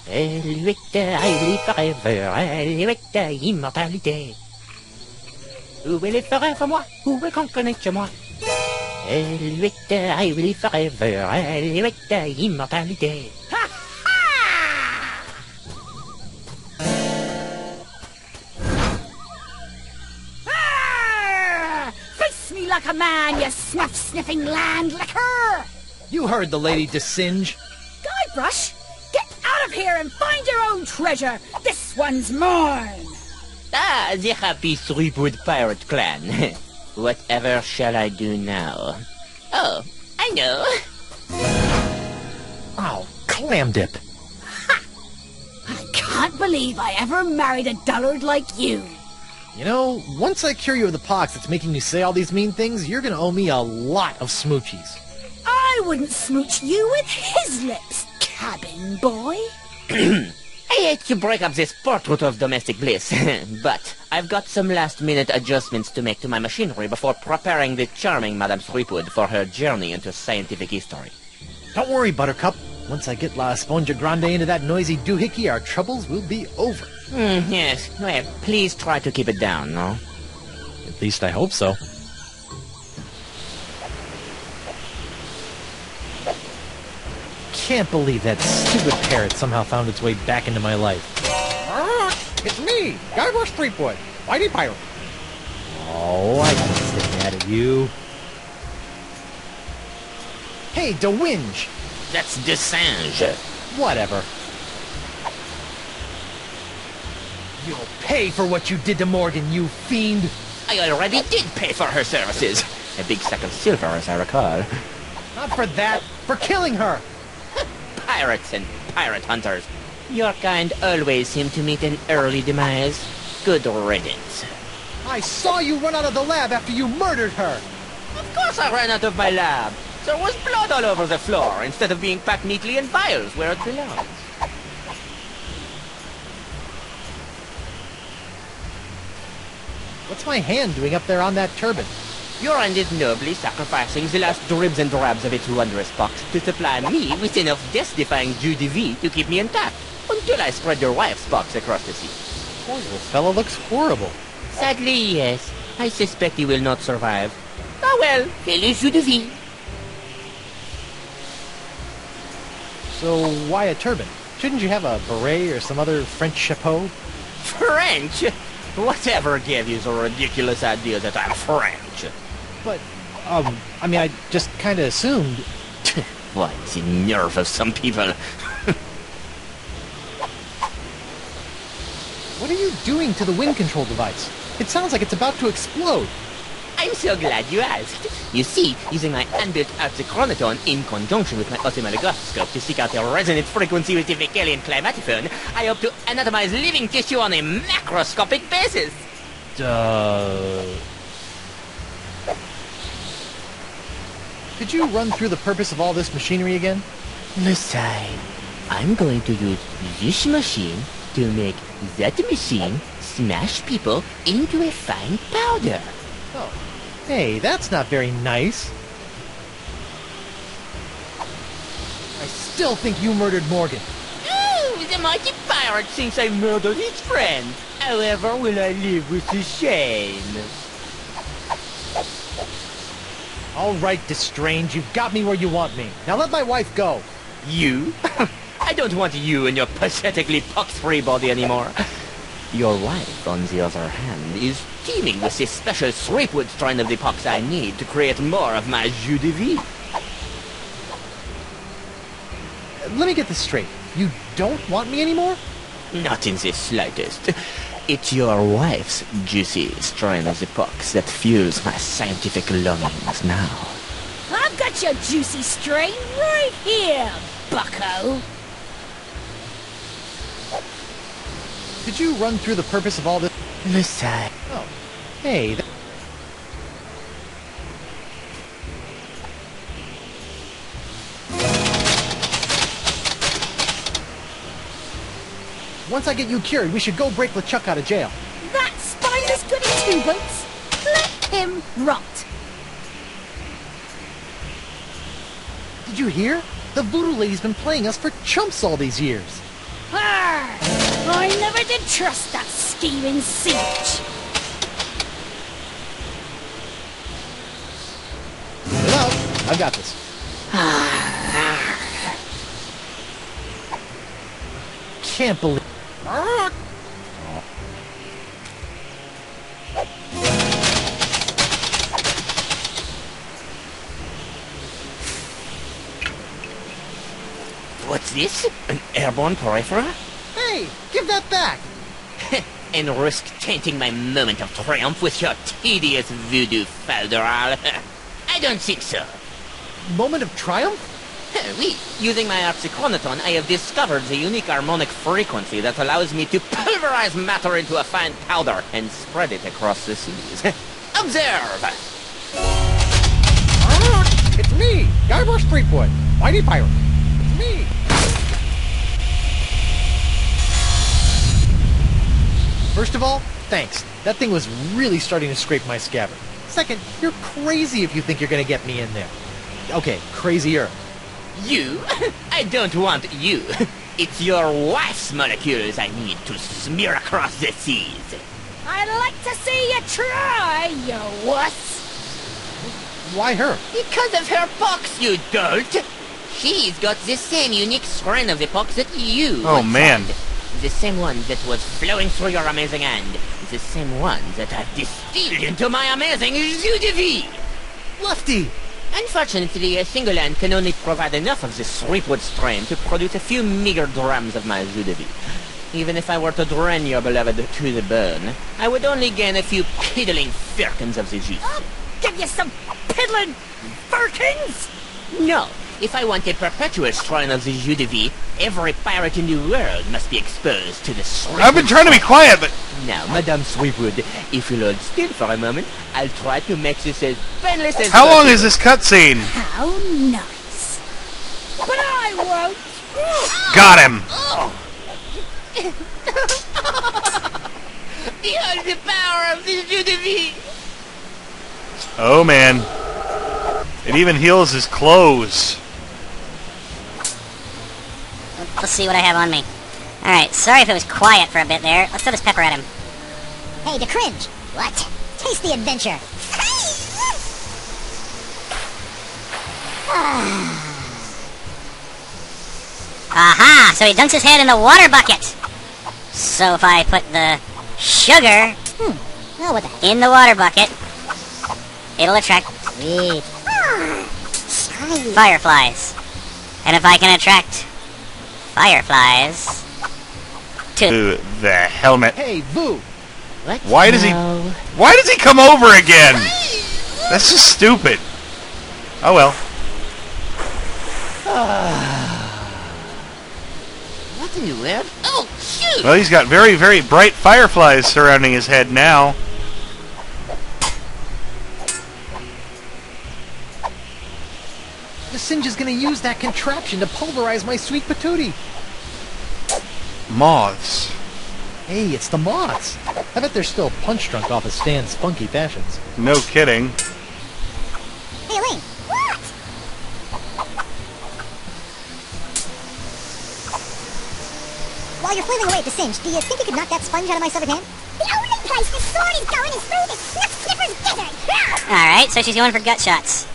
L8, I live forever. L8, immortalité. Où est les forêts for moi? Où est qu'on connaît chez moi? L8, I live forever. L8, immortalité. Ha ha! Ah! Face me like a man, you snuff-sniffing land-licker! You heard the lady Desinge. Guybrush, get out of here and find your own treasure. This one's mine. Ah, the happy Threepwood pirate clan. Whatever shall I do now? Oh, I know. Oh, clam dip. I can't believe I ever married a dullard like you. You know, once I cure you of the pox that's making you say all these mean things, you're gonna owe me a lot of smoochies. I wouldn't smooch you with his lips, cabin boy. I hate to break up this portrait of domestic bliss, but I've got some last-minute adjustments to make to my machinery before preparing the charming Madame Threepwood for her journey into scientific history. Don't worry, Buttercup. Once I get La Esponja Grande into that noisy doohickey, our troubles will be over. Yes. Well, please try to keep it down, no? At least I hope so. Can't believe that stupid parrot somehow found its way back into my life. It's me, Guybrush Threepwood, Mighty Pirate. Oh, I can stick that at you. Hey, DeWinge! That's Desinge. Whatever. You'll pay for what you did to Morgan, you fiend! I already did pay for her services. A big sack of silver, as I recall. Not for that, for killing her! Pirates and pirate hunters. Your kind always seem to meet an early demise. Good riddance. I saw you run out of the lab after you murdered her! Of course I ran out of my lab. There was blood all over the floor, instead of being packed neatly in vials where it belongs. What's my hand doing up there on that turban? Your hand is nobly sacrificing the last dribs and drabs of its wondrous box to supply me with enough death-defying jus de vie to keep me intact, until I spread your wife's box across the sea. Poor little fellow looks horrible. Sadly, yes. I suspect he will not survive. Ah well, quel est jus de vie? So, why a turban? Shouldn't you have a beret or some other French chapeau? French? Whatever gave you the ridiculous idea that I'm French? But, I mean, I just kinda assumed... What, the nerve of some people. What are you doing to the wind control device? It sounds like it's about to explode. I'm so glad you asked. You see, using my hand-built oxychronoton in conjunction with my ophthalmoscope to seek out the resonant frequency with the Vicalian climatophone, I hope to anatomize living tissue on a macroscopic basis. Could you run through the purpose of all this machinery again? Messiah, I'm going to use this machine to make that machine smash people into a fine powder. Oh. Hey, that's not very nice. I still think you murdered Morgan. Ooh, the mighty pirate thinks I murdered his friend. However, will I live with the shame? All right, Destrange, you've got me where you want me. Now let my wife go. You? I don't want you and your pathetically pox-free body anymore. Your wife, on the other hand, is teeming with this special Threepwood strain of the pox I need to create more of my jus de vie. Let me get this straight. You don't want me anymore? Not in the slightest. It's your wife's juicy strain of the pox that fuels my scientific longings now. I've got your juicy strain right here, bucko. Could you run through the purpose of all this? Messiah. Oh, hey. Once I get you cured, we should go break LeChuck out of jail. That spineless goody two-boots. Let him rot. Did you hear? The Voodoo lady's been playing us for chumps all these years. I never did trust that scheming Siege. Hello, I've got this. Can't believe. What's this? An airborne peripheral? Hey, give that back! And risk tainting my moment of triumph with your tedious voodoo falderal? I don't think so. Moment of triumph? Oui, using my harpsichronoton, I have discovered the unique harmonic frequency that allows me to pulverize matter into a fine powder and spread it across the seas. Observe! It's me, Guybrush Threepwood, Mighty Pirate. It's me. First of all, thanks. That thing was really starting to scrape my scabbard. Second, you're crazy if you think you're gonna get me in there. Okay, crazier. You? I don't want you. It's your wife's molecules I need to smear across the seas. I'd like to see you try, you wuss. Why her? Because of her pox, you dolt! She's got the same unique strain of the pox that you Oh, once man. had. The same one that was flowing through your amazing hand. The same one that I've distilled into my amazing jus de vie. Lefty! Unfortunately, a single hand can only provide enough of this Threepwood strain to produce a few meager grams of my jus de vie. Even if I were to drain your beloved to the bone, I would only gain a few piddling firkins of the juice. I'll give you some piddling firkins. No, if I want a perpetual strain of the jus de vie, every pirate in the world must be exposed to the Threepwood. I've been trying to be quiet, but Now, Madame Threepwood, if you'll hold still for a moment, I'll try to make this as painless as how long possible. is this cutscene? How nice. But I won't. Got him. Behold the power of the jus de vie! Oh man, it even heals his clothes. Let's see what I have on me. Alright, sorry if it was quiet for a bit there. Let's throw this pepper at him. Hey, to cringe. What? Taste the adventure. Aha! So he dunks his head in the water bucket. So if I put the sugar Oh, what the in the water bucket, it'll attract sweet. Shiny. fireflies. And if I can attract fireflies to... Ooh, the helmet. Hey, Boo! What? Why does he? now? Why does he come over again? That's just stupid. Oh well. What in the world? Oh, shoot! Well, he's got very, very bright fireflies surrounding his head now. The Singe is gonna use that contraption to pulverize my sweet patootie. Moths. Hey, it's the moths. I bet they're still punch-drunk off of Stan's funky fashions. No kidding. Hey, Elaine. What? While you're flailing away at the Singe, do you think you could knock that sponge out of my severed hand? The only place the sword is going is through the Snuff Sniffer's desert! Alright, so she's going for gut shots.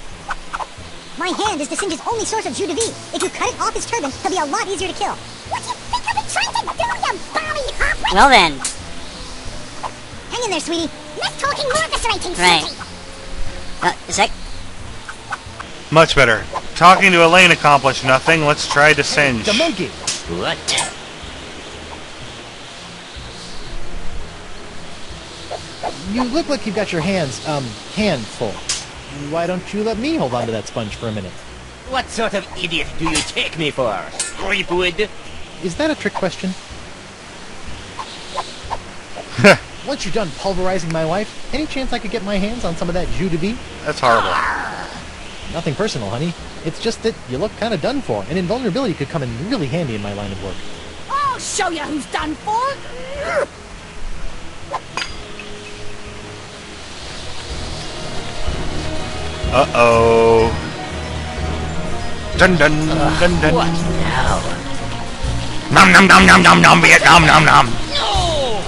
My hand is the Singe's only source of jus de vie. If you cut it off his turban, he'll be a lot easier to kill. What do you think I'll be trying to do, you balmy hopper? Well then. Hang in there, sweetie. Less talking, more eviscerating, Right. sweetie. A sec. Much better. Talking to Elaine accomplished nothing. Let's try to singe. The monkey! What? You look like you've got your hands, handful. Why don't you let me hold on to that sponge for a minute? What sort of idiot do you take me for? Threepwood? Is that a trick question? Once you're done pulverizing my wife, any chance I could get my hands on some of that jus de vie? That's horrible. Nothing personal, honey. It's just that you look kind of done for, and invulnerability could come in really handy in my line of work. I'll show you who's done for. Uh-oh. Dun dun dun dun. What now? Nom nom nom nom nom nom, Vietnam nom nom. No!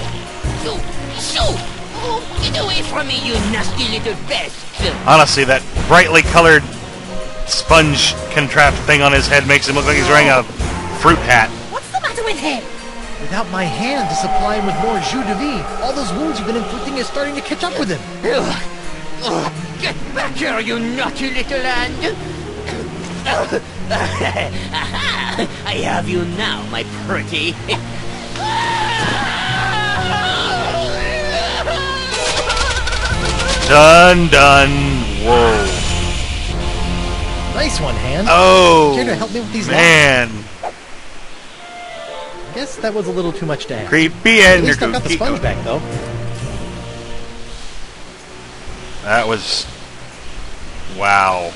Shoo! Oh, get away from me, you nasty little pest! Honestly, that brightly colored sponge contrapted thing on his head makes him look like he's wearing a fruit hat. What's the matter with him? Without my hand to supply him with more jus de vie, all those wounds you've been inflicting is starting to catch up with him. Get back here, you naughty little hand! I have you now, my pretty. Done, done. Whoa. Nice one, Hand. Oh, Care to help me with these man. locks? I guess that was a little too much to ask. Creepy At and least I got the sponge back, though. That was... Wow.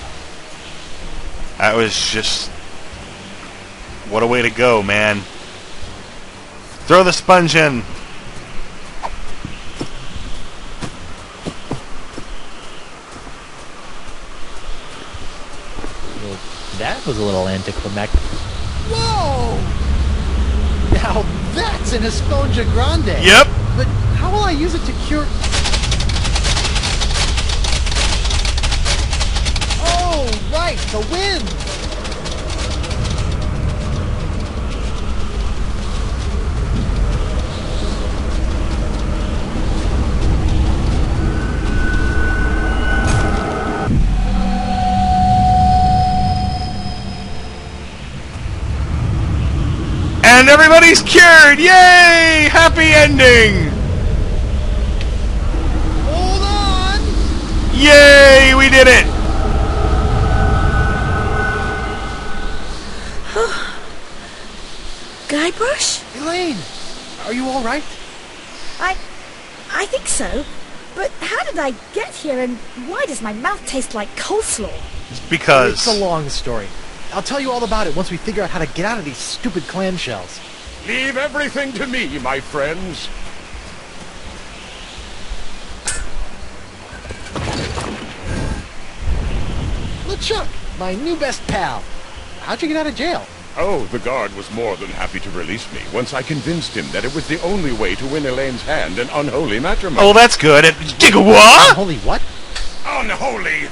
That was just... What a way to go, man. Throw the sponge in. Well, that was a little anticlimactic. Whoa! Now that's an Esponja Grande. Yep. But how will I use it to cure... Oh, right, the wind! And everybody's cured! Yay! Happy ending! Hold on! Yay! We did it! Guybrush? Elaine, are you all right? I think so. But how did I get here, and why does my mouth taste like coleslaw? Because... It's a long story. I'll tell you all about it once we figure out how to get out of these stupid clamshells. Leave everything to me, my friends. LeChuck, my new best pal. How'd you get out of jail? Oh, the guard was more than happy to release me once I convinced him that it was the only way to win Elaine's hand in unholy matrimony. Oh, that's good. What? Holy what? Unholy!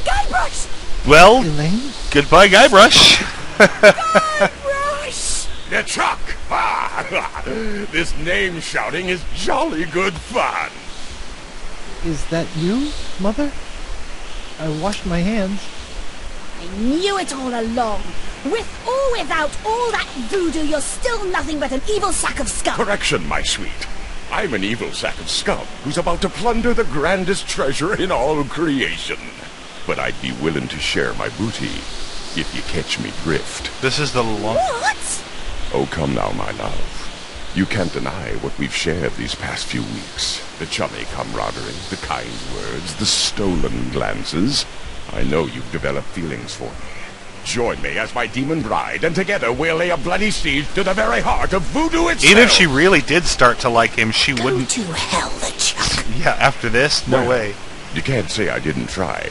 Guybrush! Well, Elaine? goodbye, Guybrush. Guybrush! LeChuck! Ah, this name shouting is jolly good fun. Is that you, Mother? I washed my hands. I knew it all along. With or without all that voodoo, you're still nothing but an evil sack of scum. Correction, my sweet. I'm an evil sack of scum who's about to plunder the grandest treasure in all creation. But I'd be willing to share my booty if you catch me drift. This is the long... What? Oh, come now, my love. You can't deny what we've shared these past few weeks. The chummy camaraderie, the kind words, the stolen glances. I know you've developed feelings for me. Join me as my demon bride, and together we'll lay a bloody siege to the very heart of voodoo itself. Even if she really did start to like him, she Go wouldn't... to hell, LeChuck. Yeah, after this? No Well, way. You can't say I didn't try.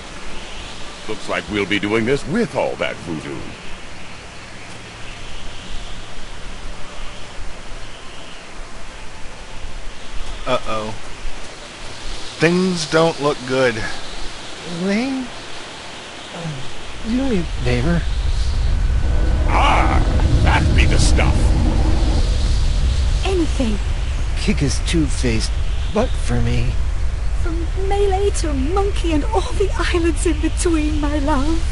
Looks like we'll be doing this with all that voodoo. Uh-oh. Things don't look good. Elaine? Do me a favor. Ah, that be the stuff. Anything. Kick his two-faced butt for me. From Malay to Monkey and all the islands in between, my love.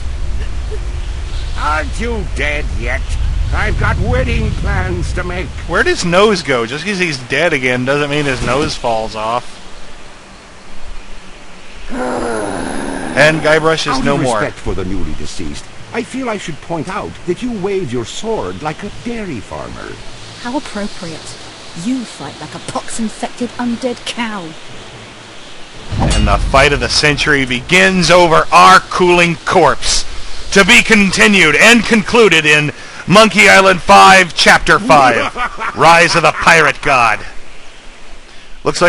Aren't you dead yet? I've got wedding plans to make. Where'd his nose go? Just because he's dead again doesn't mean his nose falls off. And Guybrush is no more. Out of respect for the newly deceased, I feel I should point out that you wave your sword like a dairy farmer. How appropriate. You fight like a pox-infected undead cow. And the fight of the century begins over our cooling corpse. To be continued and concluded in Monkey Island 5, Chapter 5. Rise of the Pirate God. Looks like